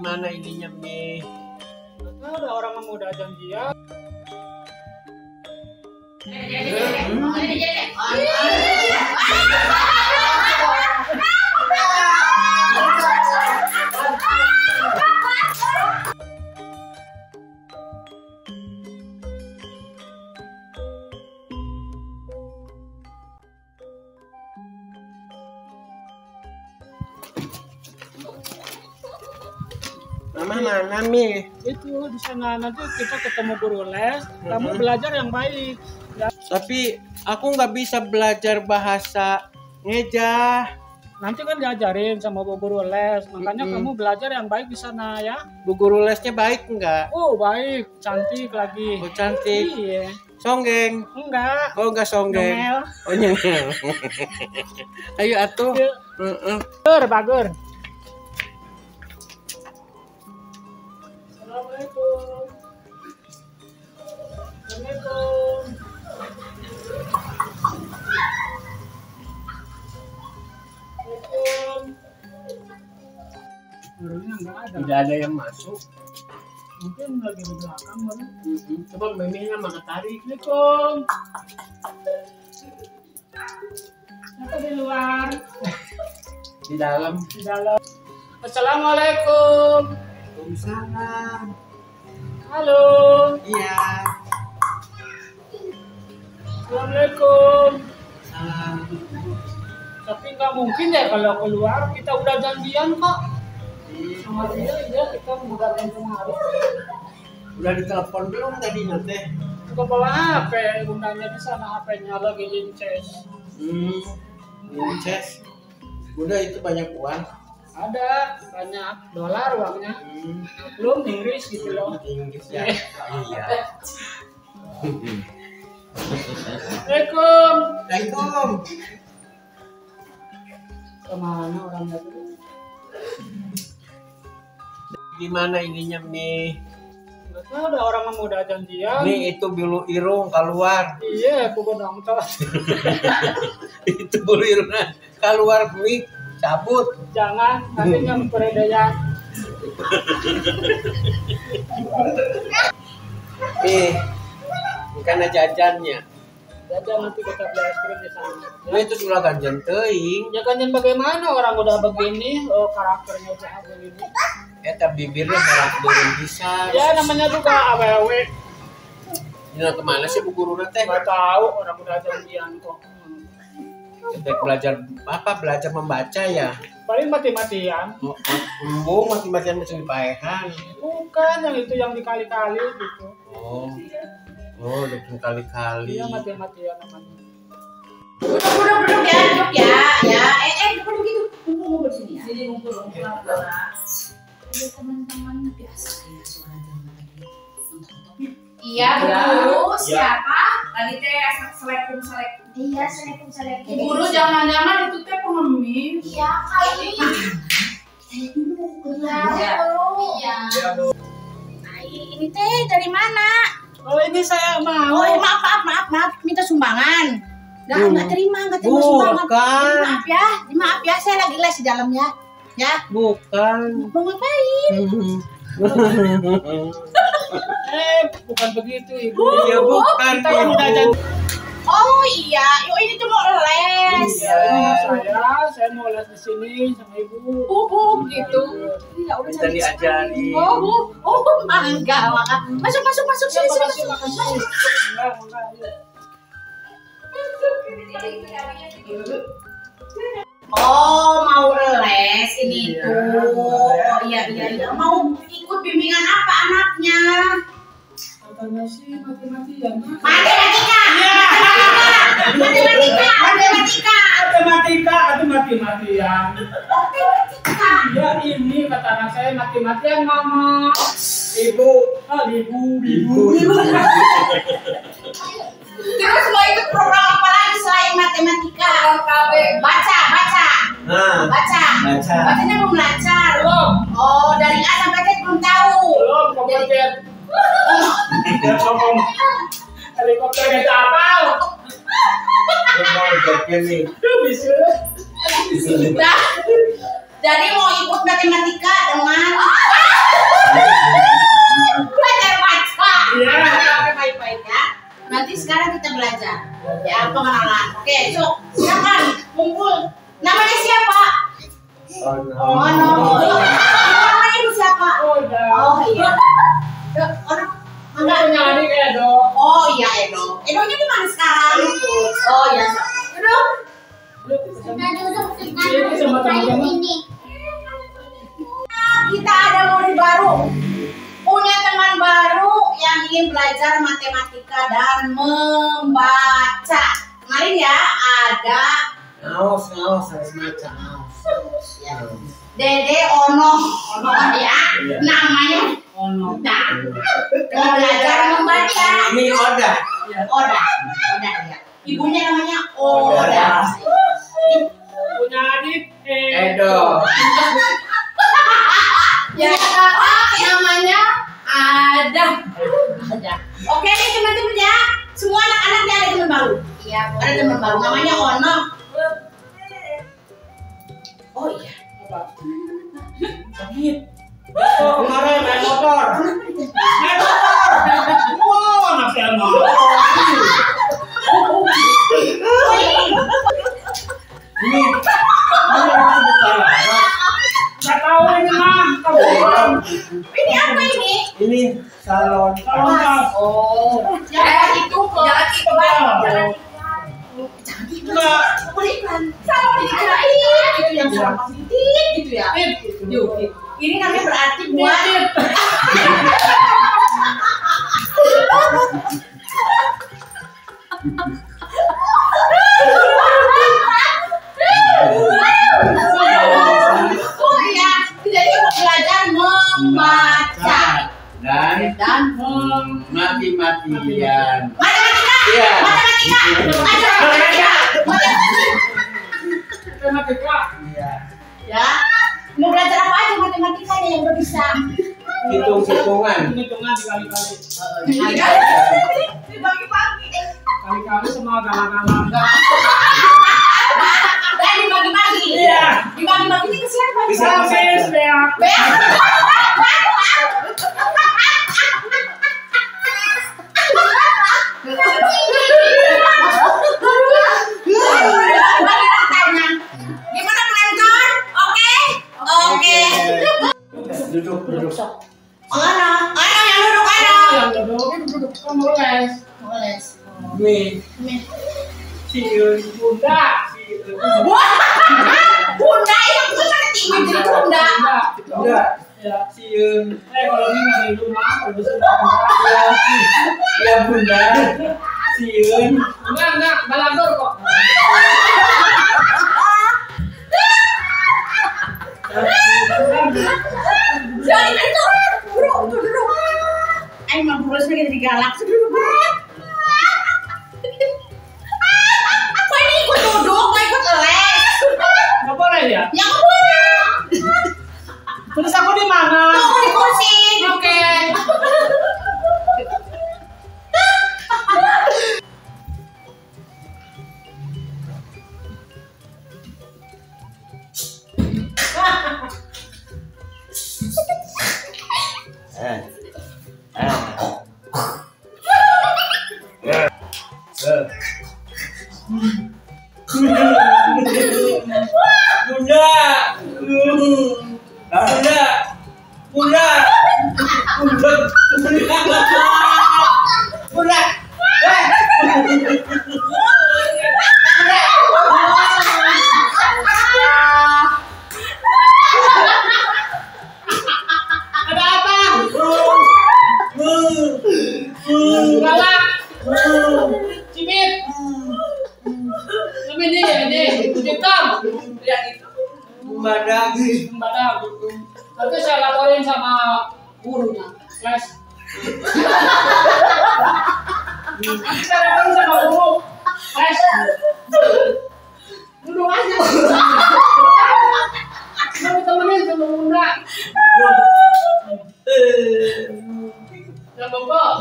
Gimana ininya Mi? Ada orang yang udah janjian. Mama mana Mi? Itu di sana nanti kita ketemu guru les. Kamu belajar yang baik. Ya. Tapi aku nggak bisa belajar bahasa ngeja. Nanti kan diajarin sama bu guru les. Makanya kamu belajar yang baik di sana ya. Bu guru lesnya baik nggak? Oh baik, cantik lagi. Oh cantik. Iya. Songgeng? Enggak. Oh nggak songgeng. Nyengel. Oh nyengel. Ayo atuh. Bagur. Assalamualaikum. Assalamualaikum. Gurunya enggak ada. Tidak ada yang masuk. Mungkin lagi di belakang baru. Coba Miminya mana tarik? Assalamualaikum. Siapa di luar? Di dalam. Di dalam. Assalamualaikum. Waalaikumsalam. Halo. Iya. Assalamualaikum. Salam. Tapi nggak mungkin ya kalau keluar, kita udah janjian kok. Sama dia kita udah kemarin. Udah ditelepon belum tadi nanti? Kita bawa HP, undangnya di sana HP-nya lagi inces. Inces. Udah itu banyak uang. Ada banyak dolar uangnya. Belum Inggris gitu loh. Inggris ya. Iya. Assalamualaikum. Assalamualaikum. Kemana orangnya tuh? Gimana ininya Mi? Nggak tahu, ada orang yang udah janjian. Mi itu bulu irung keluar. Iya, aku nonton. Itu bulu irung keluar Mi, cabut. Jangan, nanti yang peredayan. Mi, bukan jajannya. Jajan nanti kita beli es krim di sana. Mi itu sudah ganjen teuing. Ya kan yang bagaimana orang udah begini, karakternya udah begini. Eta bibirnya merah turun bisa. Ya namanya juga awewe. Ini kemana sih bu guru teh? Nggak tahu, orang udah janjian kok. Kita belajar apa? Belajar membaca ya. Paling mati-matian. Embung mati-matian mesin paehan. Bukan yang itu yang dikali-kali gitu. Oh, udah kali-kali. Iya mati-matian namanya. Duduk ya, duduk ya. Duduk gitu. Ngumpul sini ya. Sini ngumpul. Ada teman-teman biasa ya suara zaman lagi nonton. Iya, Bu. Siapa? Tadi teh selek. Iya, selek. Guru jangan-jangan itu teh pengemis. Iya, kali. Kita dulu. Iya. Nah, ini teh dari mana? Oh ini saya mau. Oh, maaf. Minta sumbangan. Nggak terima sumbangan. Maaf ya, saya lagi les di dalam ya. Ya. Bukan. Mau ngapain? Bukan begitu Ibu. Iya bukan. Kita yang udah janji. Oh iya, ini tuh mau les. Iya, saya mau les di sini sama Ibu. Gitu. Ya udah Kita diajari. Mangga. Masuk sini. Oh, mau les ini tuh. Oh iya. Mau ikut bimbingan apa anaknya? Katanya sih mati-matian. Matematika. Mati-matian. Ya ini kata anak saya mati-matian Mama. Ibu. Terus mau ikut program apa lagi selain matematika? Baca. Bacanya belum belajar. Belum. Oh, dari A sampai Z belum tahu. Belum kompeten. Dia ngomong helikopter kita apa? Bisa. Nah, jadi mau ikut matematika dengan Belajar baca. Iya. Oke, baik-baik ya. Nanti sekarang kita belajar ya pengenalan. Oke, so silakan kumpul. Namanya siapa? Oh no. Namanya ibu siapa? Oh iya. Orang Enggak punya adik Edo. Oh iya Edo. Edonya di mana sekarang? Oh iya. Edo. Ini sama teman-teman. Kita ada murid baru. Punya teman baru yang ingin belajar matematika dan membaca. Kemarin ya ada Ngaos harus baca ngaos. ya. Dede Ono ya. Namanya Ono. Nah, mau belajar membaca. Ini Oda. Oda ya. Ibunya namanya Oda. Punya adik Edo. Ya, namanya Ada. Oke nih teman-teman ya. Semua anak-anaknya ada teman baru. Iya, ada teman baru. Namanya Ono. Oh iya. Oh, kemarin naik motor. Wow, anak saya mau. Ini sebut Lara. Nggak tahu ini mah. Kaburan. Ini apa ini? Ini salon. Kalau nggak. Oh, jangan itu, jangan itu, jangan itu. Nggak. Boleh iklan. Sama dikirain itu yang sama positif gitu ya. Yuk, ini namanya berarti buat oh iya, jadi mau belajar membaca dan mati-matian. matematika. Iya. Matematika. Iya. Ya, mau belajar apa aja matematikanya yang udah bisa. Hitung-hitungan. Hitungan dikali-kali. Dibagi-bagi. Kali-kali sama galak-galak. Dan dibagi-bagi. Iya. Dibagi-bagi ini ke siapa? Bisa. Habis beak. Gimana penonton? Oke. Duduk. Ana yang duduk Ana. Yang duduk. Kamu les. Boleh. Nih. Cium. Bunda. Wah, bunda itu kan tinggi jadi bunda. Enggak. Ya. Cium. Kalau ini nggak di rumah, udah sudah. Ya bunda. Cium. Enggak, balagor kok. Jangan itu. Duduk. Ayo mah buru sebagai jadi galak. Duduk. Apa ini ikut duduk? Mau ikut les? Nggak boleh ya? Yang boleh. Terus aku di mana? Tunggu di kursi. Oke. Ada apa? Galak. Cimit. Ini. Hitam. Badak. Badak. Nanti saya laporin sama gurunya. Les. Nanti saya laporin sama guru. Les. Duduk aja. Kamu temenin sama bunda. Ya bapak.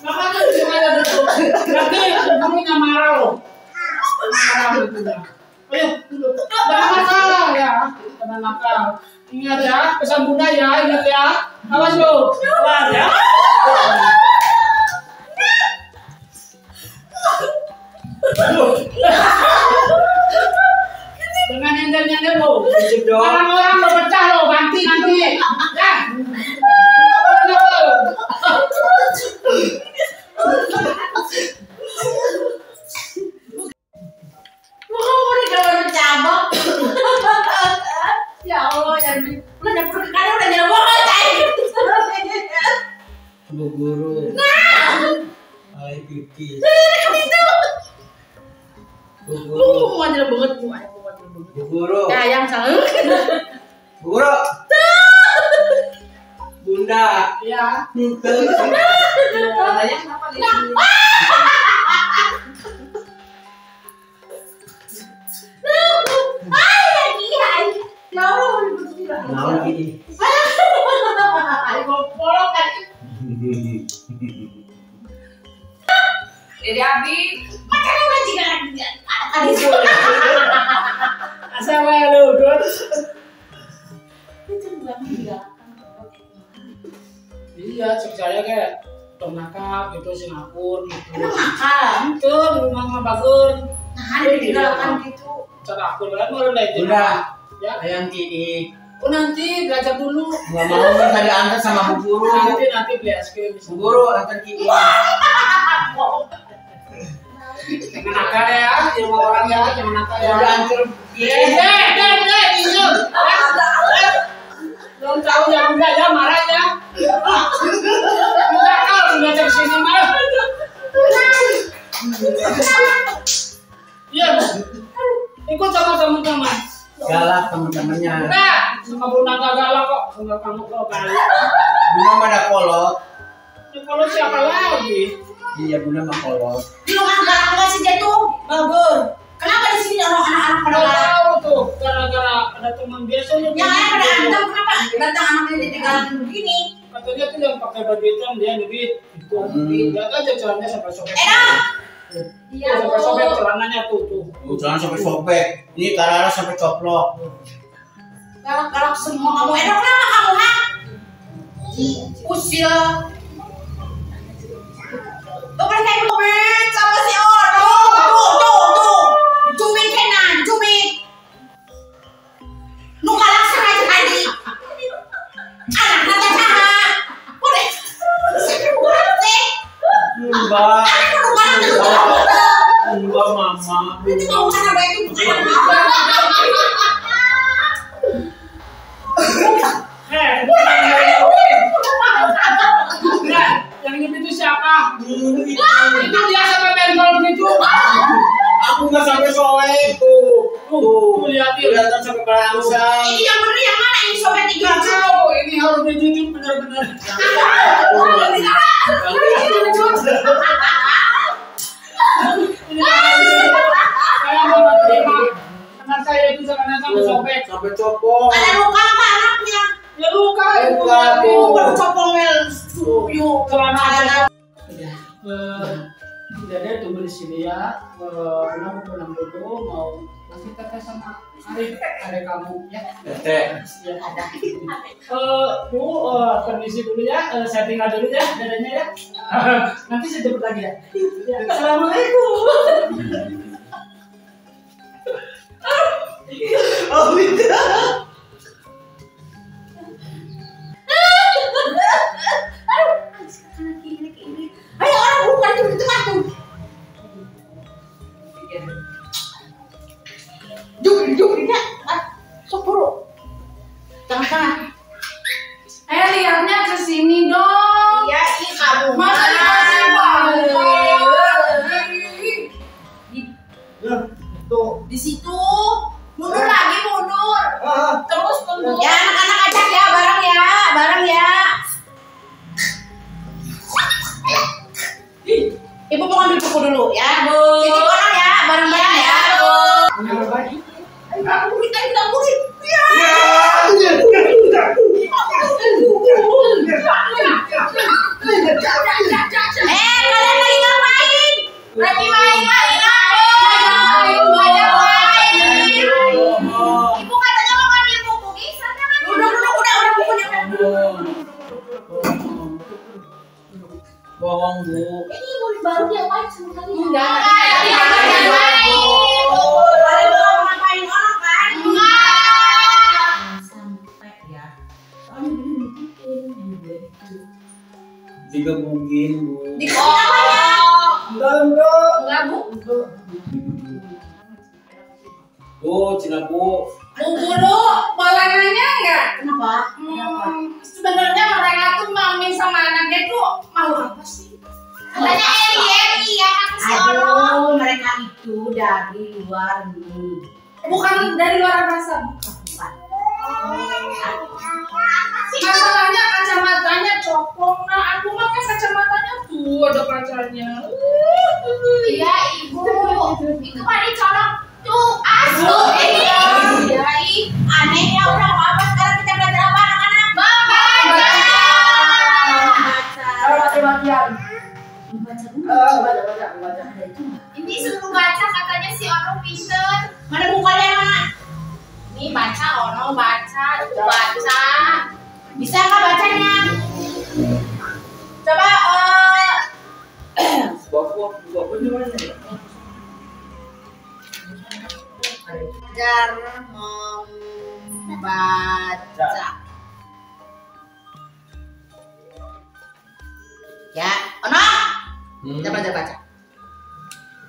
Makanya duduk aja duduk. Nanti gurunya marah loh. Marah bunda. Ayo duduk. Jangan nakal ya. Jangan nakal. Ingat ya, pesan bunda ya, ingat ya. Awas lo. Awas ya. Dengan nyender-nyender lo. Orang-orang lo pecah lo, ganti nanti. Ya. Ya Allah, udah Bu Guru. Hai Kiki. Bu Guru. Bu Guru. Ya, yang salah. Bu Guru. Bunda. Ya. Katanya kenapa di sini? Mau Kiki. Jadi Abi, makanya udah juga Asal lu, Dut. itu bukan dia. Iya, cek saya kayak Tonaka gitu, Singapura gitu. Makan. Itu di rumah mah bagus. Nah, ada di dalam gitu. Cara aku kan mau naik Bunda. ya. Ayang Kiki. Oh nanti belajar dulu. Nggak mau kan tadi antar sama Bu Guru. Nanti beli es krim. Bu Guru antar Kiki. Jangan nakal ya, sama orang ya, jangan nakal ya. Udah antar Kiki. Diam. Belum tahu ya bunda ya, marah ya. Nakal sudah dari sini mah. Iya, ikut sama teman-teman. Galak teman-temannya. Nah, sama bunda nggak galak kok, enggak kamu kok galak. Bunda pada kolot. Ya, kalau siapa lagi? Iya Bunda mah kolot. Di rumah galak sih dia tuh, bagus. Kenapa di sini orang anak-anak pada Nggak galak? tahu tuh, gara-gara ada teman biasanya. Yang lain pada antem, kenapa datang anaknya jadi galak begini? Katanya tuh yang pakai baju hitam dia lebih itu. Lihat aja celananya sampai sobek. Iya, Sampai sobek celananya tuh. Jangan sampai sobek. Ini karara sampai coplok. galak-galak semua kamu. Enak kenapa kamu, ha? Usil. Lo boleh kayak duit sama si Ono. Tuh. Duit kenan, duit. Nu galak sengaja tadi. Anak nata caha. Boleh. Sakit banget sih. Enggak. Anak nu galak tuh. Enggak mama. Itu mau sana baik itu bukan apa. Nah, yang itu siapa? Itu dia sampai bentol begitu. Aku nggak sampai soe itu. Tuh, lihatin. Kelihatan sampai berangsang. Ini yang bener yang mana? Ini sobek tiga Nggak tahu, ini harus dijujur benar-benar. Saya mau terima. Anak saya itu sampai sobek. Sampai copot. Ada luka apa anaknya? Ya luka. Luka, Bu. Baru copongel yuk. Celana saya. Udah. Jadi tunggu di sini ya. Mau pulang dulu, mau kasih teteh sama Arif kamu ya. Tete. Ya ada. Bu, permisi dulu ya. Saya tinggal dulu ya, dadanya ya. Nanti saya jemput lagi ya. Ya, assalamualaikum. Oh tidak. Ayo orang bukan di tengah tuh. Duduknya, sok buru. Tengah-tengah. Lihatnya ke sini dong. Iya, ini kamu. Masa dikasih balik? Tuh. Di situ. Mundur lagi, mundur. Terus tunggu. Ya, anak-anak ajak ya, bareng ya. Ibu mau ambil buku dulu ya. Titip orang ya, bareng-bareng ya. Aku minta murid. Ya. Kalian lagi ngapain? Lagi main-main. Ibu katanya mau ngambil buku, sana kan duduk. Bohong, Bu. Ini murid baru dia main sama kali. Enggak. Ngapain orang kan? Sampai ya. Soalnya bener dibikin yang gue itu. Digebugin, Bu. Enggak, Bu. Tuh, Cina, Bu. Bu Guru, boleh nanya enggak? Kenapa? Sebenarnya mereka tuh mami sama anaknya tuh mau apa sih? Katanya Eri ya, aduh, mereka itu dari luar nih. bukan dari luar angkasa. Bukan. Masalahnya kacamatanya copong. Nah, aku mah kan kacamatanya tuh ada kacanya. Iya, Ibu. Itu mah dicolok tuh asu ini. Iya, anehnya udah apa sekarang kita belajar apa anak-anak? Membaca. Mati-matian. Baca. Ini suruh baca katanya si Ono pinter. Mana bukannya mana? Ini baca Ono baca. Bisa nggak bacanya? Coba Bapak di mana ya? belajar membaca. Ya, Ono. Kita belajar baca.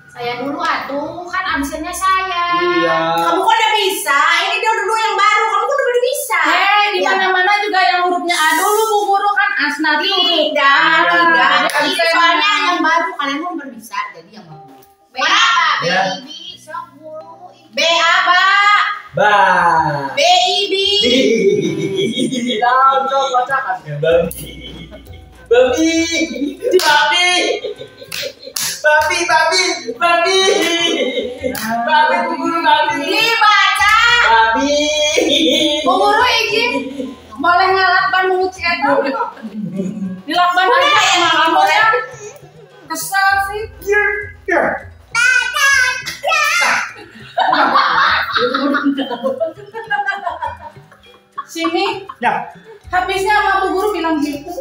Saya dulu atuh, kan absennya saya. Iya. Kamu kok udah bisa? Ini dia dulu yang baru. Kamu kok udah bisa? Di mana-mana juga yang hurufnya A dulu Bu Guru kan asnat Tidak. Ini soalnya yang baru kalian belum berbisa. Jadi yang baru. Ya. B A Ba. B I B. Coba bacakan. Babi. Bu Guru, babi. Dibaca. Babi. Bu Guru izin boleh ngalakban menguci eta. Dilakban aja sama kamu ya. Kesel sih. Sini. Ya. Habisnya sama Bu Guru bilang gitu.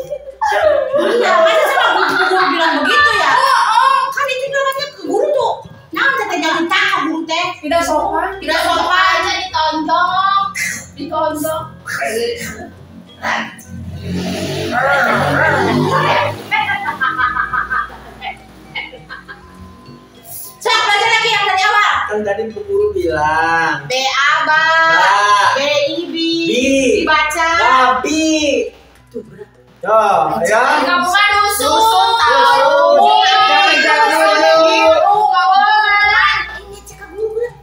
Iya, masa sama guru bilang begitu ya? Oh, kan itu namanya ke guru tuh. Nah, teh jangan takut guru teh. Tidak sopan. Tidak sopan aja ditonjok. Ditonjok. Sok belajar lagi yang tadi awal. Kan tadi Bu Guru bilang. B A B B I B. Dibaca. Babi. Tuh, berat. Tuh, ya. Kamu kan dusun tahu. Jangan dulu. Nggak boleh. Ini cakap guru berat.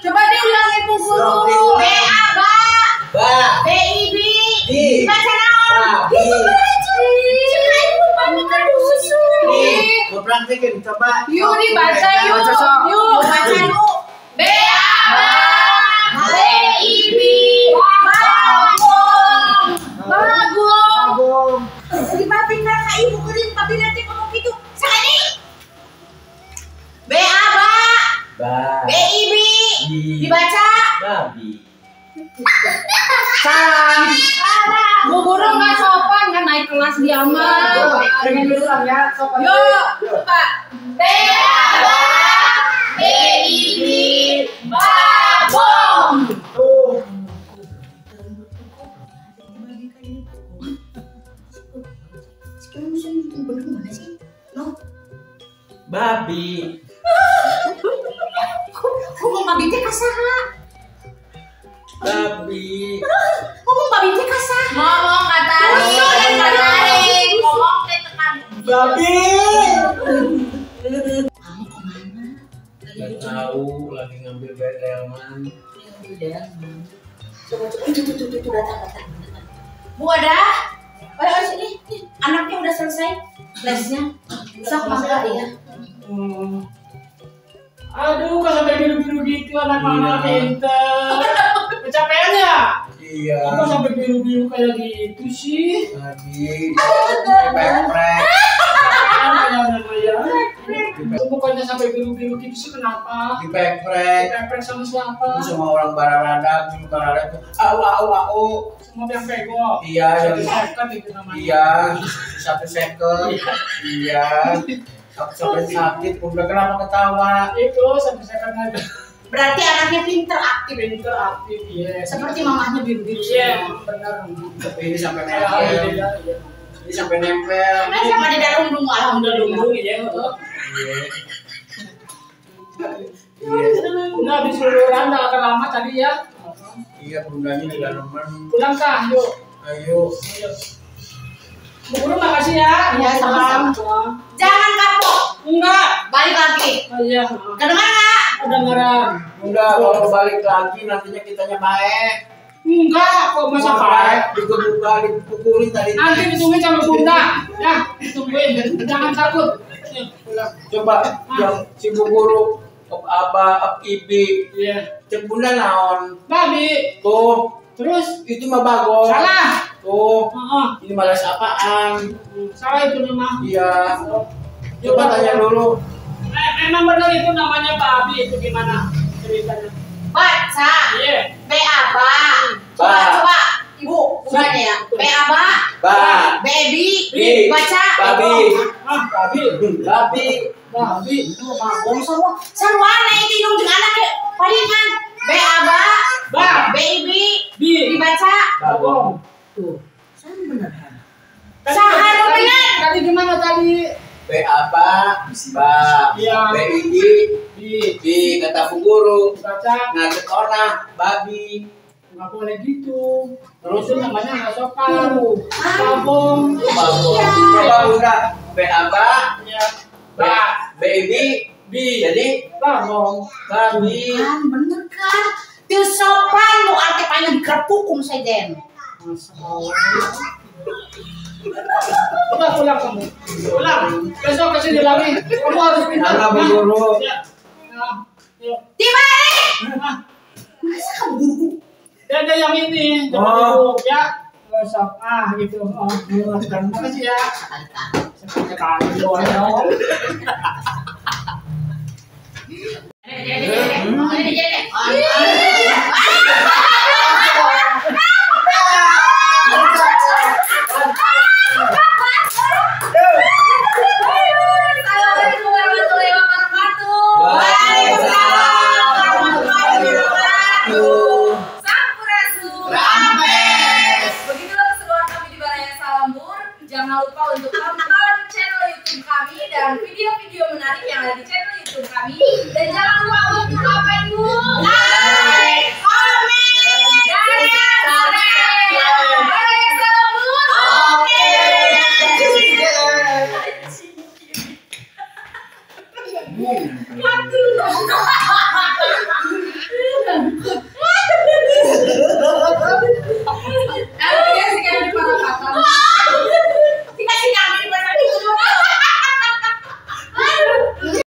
Coba diulangi Bu Guru. B A B Ba. B I B. Di. Dibaca naon? Babi. Itu berat. Cakap ibu kamu kan dusun. Nih, gua praktekin coba. Yuk dibaca yuk. Baca, Sok. Yuk Baca yuk. B A B I B. Bagong. Di babi neraka ibu kering babi nanti ngomong gitu. Sekali. B A Ba. B I B. Di. Dibaca. Babi. Bu Guru nggak sopan kan naik kelas dia mah. Dengan duluan ya. Sopan. Yuk, coba. B A B I B. Babong. Tuh. Babi. Ngomong babi teh kasaha? Babi. Ngomong babi teh kasaha? Ngomong kata Usul dan katarik. Ngomong teh tekan. Babi. Kamu kemana? Gak tahu, lagi ngambil delman. Coba itu datang. Bu ada? Ayo sini. Anaknya udah selesai lesnya. Sok mangga ya. Aduh, kok sampai biru-biru gitu anak mama pinter. Kecapean ya? Iya. Kok sampai biru-biru kayak gitu sih? Lagi. Prek-prek. Kecapean ya. Gitu Mukanya sampai biru-biru gitu sih kenapa? Dipeprek. Dipeprek sama siapa? Sama orang Bararada, Bararada tuh. Au. Semua yang pego. Iya, Satu second itu namanya. Iya, 1 second. Iya. Sampai sakit, udah kenapa ketawa? Itu 1 second aja. Berarti anaknya pinter aktif. Pinter aktif, iya. Seperti mamahnya biru-biru. Iya, benar. Tapi ini sampai nempel. Ini sampai nempel. Nah, sama di dalam dungu, alhamdulillah. Iya. Iya. Udah disuruh udah akan lama tadi ya. Iya, bundanya di dalaman. Pulang kah? Yuk. Ayo. Bu Guru makasih ya. Iya, sama-sama. Jangan kapok. Enggak. Balik lagi. Oh iya. Kedengar nggak? Kedengaran. Enggak, kalau balik lagi nantinya kitanya baik. Enggak, kok masa baik? Digebuka, dipukulin tadi. Nanti ditungguin sama Bunda. Ya, ditungguin. Jangan takut. Coba yang si Bu Guru, Aba, Ibi, Iya. cek Bunda naon. Babi. Tuh, Terus itu mah bagong. salah. Tuh, Heeh. ini malah apaan? Salah itu nama. Iya. Coba tanya dulu. Memang benar itu namanya babi itu gimana ceritanya? Baca. Iya. Beaba. Ba. Coba. Ibu, bukannya ya. Beaba. Ba. Baby. Bi. Baca. Babi. Ah, babi. Babi. Babi. Itu bagong sarua. Sarua na itu indung jeung anaknya. Palingan. Beaba. Ba. Baby. Bi. Dibaca. Bagong. Tuh. Sama bener. Tadi- Sahan tadi- bener. Tadi gimana tadi? B apa? Ba. Iya. B ini. Bi. B kata Bu Guru. Baca. Ngajet orang, babi. Nggak boleh gitu. Terus itu namanya nggak sopan. Bagong. Bagong. Coba Bunda. B apa? Iya. B. Baby. B. Jadi Bagong. babi. Kan bener kan? Teu sopan lu arte panjang dikerpukum sajen. Udah pulang kamu. Pulang. Besok kesini lagi. Kamu harus pintar. Nah, Bu Guru. Ya. Nah, yuk. Dibalik. Nah, Masa kamu guru? ada yang ini. Coba dulu ya. Besok. Ah, gitu. Oh, terima kasih ya. Sekali doang ya. Assalamualaikum warahmatullahi wabarakatuh. Waalaikumsalam warahmatullahi wabarakatuh. Sampurasun. Rames. Begitulah keseruan kami di Baraya Salambur. Jangan lupa untuk tonton channel YouTube kami dan video-video menarik yang ada di channel YouTube kami. Dan jangan lupa untuk apa, Ibu?